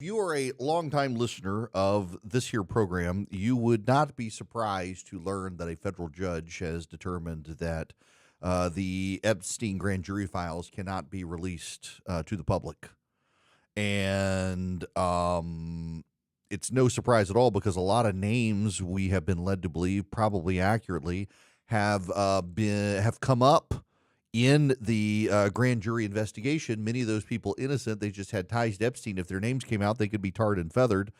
If you are a longtime listener of this here program, you would not be surprised to learn that a federal judge has determined that the Epstein grand jury files cannot be released to the public. And it's no surprise at all because a lot of names we have been led to believe, probably accurately, have come up in the grand jury investigation. Many of those people innocent. They just had ties to Epstein. If their names came out, they could be tarred and feathered,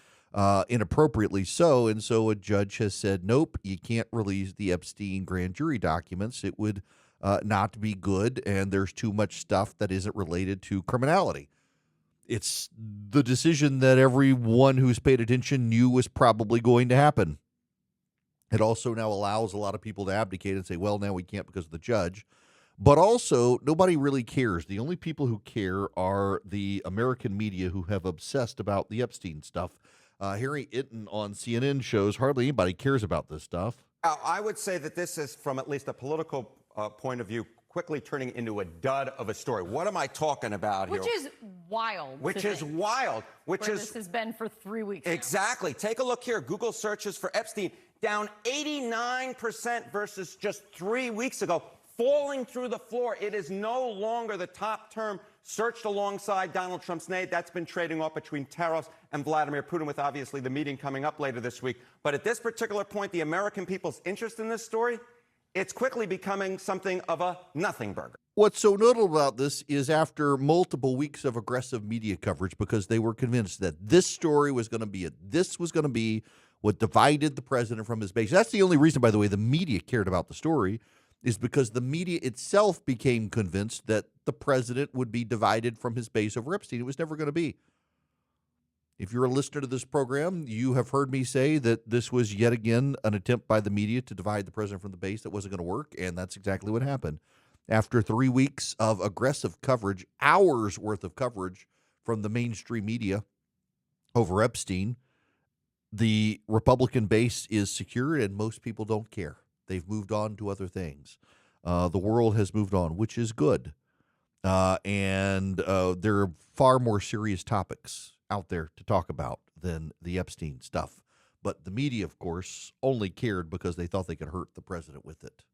inappropriately so. And so a judge has said, nope, you can't release the Epstein grand jury documents. It would not be good, and there's too much stuff that isn't related to criminality. It's the decision that everyone who's paid attention knew was probably going to happen. It also now allows a lot of people to abdicate and say, well, now we can't because of the judge. But also, nobody really cares. The only people who care are the American media who have obsessed about the Epstein stuff. Harry Itten on CNN shows hardly anybody cares about this stuff. I would say that this is, from at least a political point of view, quickly turning into a dud of a story. What am I talking about here? Which is wild. Which is wild. Where this has been for 3 weeks now. Exactly. Take a look here. Google searches for Epstein down 89% versus just 3 weeks ago, falling through the floor. It is no longer the top term searched alongside Donald Trump's name. That's been trading off between Taros and Vladimir Putin, with obviously the meeting coming up later this week. But at this particular point, the American people's interest in this story, it's quickly becoming something of a nothing burger. What's so notable about this is after multiple weeks of aggressive media coverage, because they were convinced that this story was going to be it. This was going to be what divided the president from his base. That's the only reason, by the way, the media cared about the story, is because the media itself became convinced that the president would be divided from his base over Epstein. It was never going to be. If you're a listener to this program, you have heard me say that this was yet again an attempt by the media to divide the president from the base that wasn't going to work, and that's exactly what happened. After 3 weeks of aggressive coverage, hours worth of coverage from the mainstream media over Epstein, the Republican base is secured and most people don't care. They've moved on to other things. The world has moved on, which is good. And there are far more serious topics out there to talk about than the Epstein stuff. But the media, of course, only cared because they thought they could hurt the president with it.